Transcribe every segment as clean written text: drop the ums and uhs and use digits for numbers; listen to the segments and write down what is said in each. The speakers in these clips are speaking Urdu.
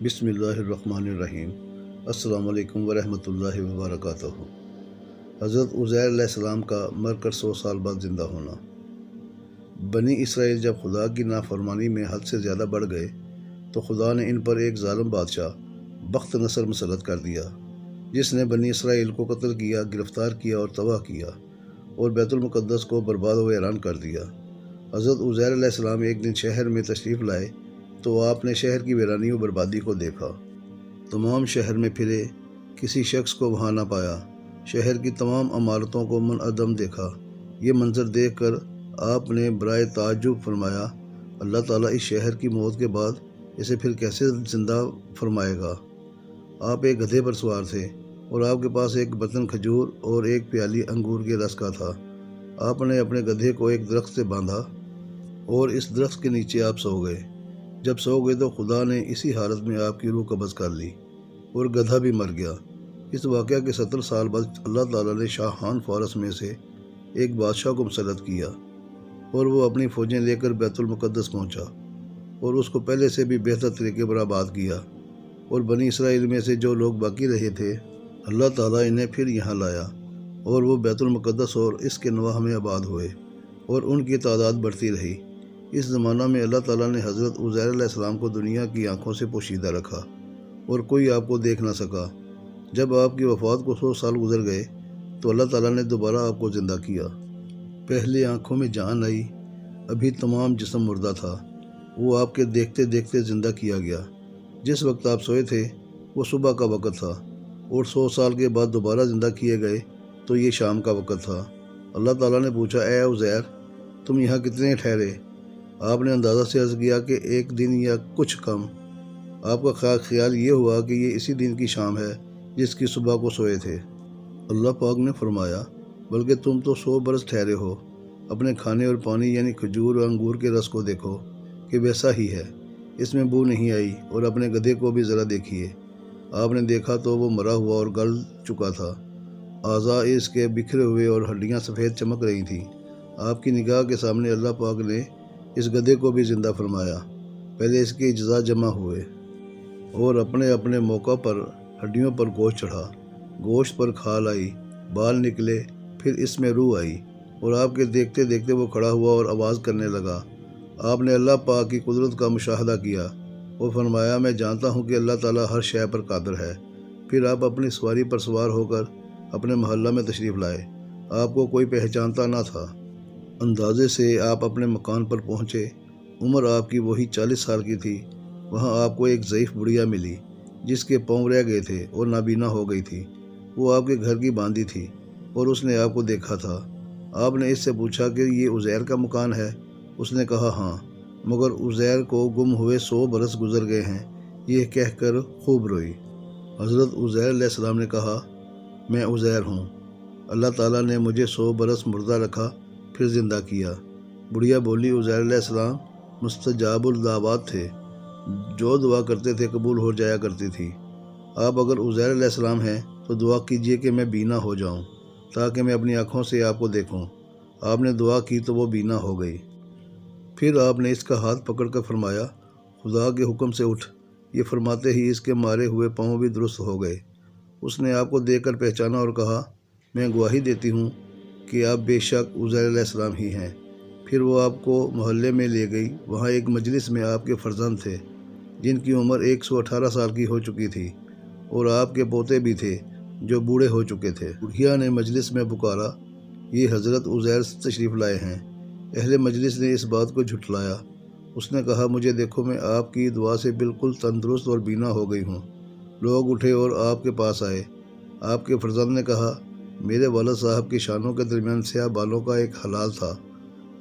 بسم اللہ الرحمن الرحیم۔ السلام علیکم ورحمۃ اللہ وبرکاتہ۔ حضرت عزیر علیہ السلام کا مر کر 100 سال بعد زندہ ہونا۔ بنی اسرائیل جب خدا کی نافرمانی میں حد سے زیادہ بڑھ گئے تو خدا نے ان پر ایک ظالم بادشاہ بخت نصر مسلط کر دیا، جس نے بنی اسرائیل کو قتل کیا، گرفتار کیا اور تباہ کیا، اور بیت المقدس کو برباد و ویران کر دیا۔ حضرت عزیر علیہ السلام ایک دن شہر میں تشریف لائے تو آپ نے شہر کی ویرانی و بربادی کو دیکھا۔ تمام شہر میں پھرے، کسی شخص کو وہاں نہ پایا۔ شہر کی تمام عمارتوں کو منہدم دیکھا۔ یہ منظر دیکھ کر آپ نے برائے تعجب فرمایا، اللہ تعالیٰ اس شہر کی موت کے بعد اسے پھر کیسے زندہ فرمائے گا؟ آپ ایک گدھے پر سوار تھے اور آپ کے پاس ایک برتن کھجور اور ایک پیالی انگور کے رس کا تھا۔ آپ نے اپنے گدھے کو ایک درخت سے باندھا اور اس درخت کے نیچے آپ سو گئے۔ جب سو گئے تو خدا نے اسی حالت میں آپ کی روح قبض کر لی اور گدھا بھی مر گیا۔ اس واقعہ کے 70 سال بعد اللہ تعالیٰ نے شاہان فارس میں سے ایک بادشاہ کو مسلط کیا اور وہ اپنی فوجیں لے کر بیت المقدس پہنچا اور اس کو پہلے سے بھی بہتر طریقے پر آباد کیا، اور بنی اسرائیل میں سے جو لوگ باقی رہے تھے اللہ تعالیٰ انہیں پھر یہاں لایا، اور وہ بیت المقدس اور اس کے نواح میں آباد ہوئے اور ان کی تعداد بڑھتی رہی۔ اس زمانہ میں اللہ تعالیٰ نے حضرت عزیر علیہ السلام کو دنیا کی آنکھوں سے پوشیدہ رکھا اور کوئی آپ کو دیکھ نہ سکا۔ جب آپ کی وفات کو 100 سال گزر گئے تو اللہ تعالیٰ نے دوبارہ آپ کو زندہ کیا۔ پہلے آنکھوں میں جان آئی، ابھی تمام جسم مردہ تھا۔ وہ آپ کے دیکھتے دیکھتے زندہ کیا گیا۔ جس وقت آپ سوئے تھے وہ صبح کا وقت تھا، اور 100 سال کے بعد دوبارہ زندہ کیے گئے تو یہ شام کا وقت تھا۔ اللہ تعالیٰ نے پوچھا، اے عزیر، تم یہاں کتنے ٹھہرے؟ آپ نے اندازہ سے عرض کیا کہ 1 دن یا کچھ کم۔ آپ کا خیال یہ ہوا کہ یہ اسی دن کی شام ہے جس کی صبح کو سوئے تھے۔ اللہ پاک نے فرمایا، بلکہ تم تو 100 برس ٹھہرے ہو۔ اپنے کھانے اور پانی یعنی کھجور اور انگور کے رس کو دیکھو کہ ویسا ہی ہے، اس میں بو نہیں آئی، اور اپنے گدھے کو بھی ذرا دیکھیے۔ آپ نے دیکھا تو وہ مرا ہوا اور گل چکا تھا، اعضاء اس کے بکھرے ہوئے اور ہڈیاں سفید چمک رہی تھیں۔ آپ کی نگاہ کے سامنے اللہ پاک نے اس گدھے کو بھی زندہ فرمایا۔ پہلے اس کے اجزاء جمع ہوئے اور اپنے اپنے موقع پر ہڈیوں پر گوشت چڑھا، گوشت پر کھال آئی، بال نکلے، پھر اس میں روح آئی، اور آپ کے دیکھتے دیکھتے وہ کھڑا ہوا اور آواز کرنے لگا۔ آپ نے اللہ پاک کی قدرت کا مشاہدہ کیا۔ وہ فرمایا، میں جانتا ہوں کہ اللہ تعالیٰ ہر شے پر قادر ہے۔ پھر آپ اپنی سواری پر سوار ہو کر اپنے محلہ میں تشریف لائے۔ آپ کو کوئی پہچانتا نہ تھا۔ اندازے سے آپ اپنے مکان پر پہنچے۔ عمر آپ کی وہی 40 سال کی تھی۔ وہاں آپ کو ایک ضعیف بڑھیا ملی جس کے پاؤں رہ گئے تھے اور نابینا ہو گئی تھی۔ وہ آپ کے گھر کی باندھی تھی اور اس نے آپ کو دیکھا تھا۔ آپ نے اس سے پوچھا کہ یہ عزیر کا مکان ہے؟ اس نے کہا ہاں، مگر عزیر کو گم ہوئے 100 برس گزر گئے ہیں۔ یہ کہہ کر خوب روئی۔ حضرت عزیر علیہ السلام نے کہا، میں عزیر ہوں، اللہ تعالیٰ نے مجھے 100 برس مردہ رکھا پھر زندہ کیا۔ بڑھیا بولی، عزیر علیہ السلام مستجاب الدعوات تھے، جو دعا کرتے تھے قبول ہو جایا کرتی تھی۔ آپ اگر عزیر علیہ السلام ہیں تو دعا کیجیے کہ میں بینا ہو جاؤں تاکہ میں اپنی آنکھوں سے آپ کو دیکھوں۔ آپ نے دعا کی تو وہ بینا ہو گئی۔ پھر آپ نے اس کا ہاتھ پکڑ کر فرمایا، خدا کے حکم سے اٹھ۔ یہ فرماتے ہی اس کے مارے ہوئے پاؤں بھی درست ہو گئے۔ اس نے آپ کو دیکھ کر پہچانا اور کہا، میں گواہی دیتی ہوں کہ آپ بے شک عزیر علیہ السلام ہی ہیں۔ پھر وہ آپ کو محلے میں لے گئی۔ وہاں ایک مجلس میں آپ کے فرزند تھے جن کی عمر 118 سال کی ہو چکی تھی، اور آپ کے پوتے بھی تھے جو بوڑھے ہو چکے تھے۔ بڑھیا نے مجلس میں پکارا، یہ حضرت عزیر تشریف لائے ہیں۔ اہل مجلس نے اس بات کو جھٹلایا۔ اس نے کہا، مجھے دیکھو، میں آپ کی دعا سے بالکل تندرست اور بینا ہو گئی ہوں۔ لوگ اٹھے اور آپ کے پاس آئے۔ آپ کے فرزند نے کہا، میرے والد صاحب کی شانوں کے درمیان سیاہ بالوں کا ایک ہلال تھا۔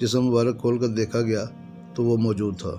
جسم مبارک کھول کر دیکھا گیا تو وہ موجود تھا۔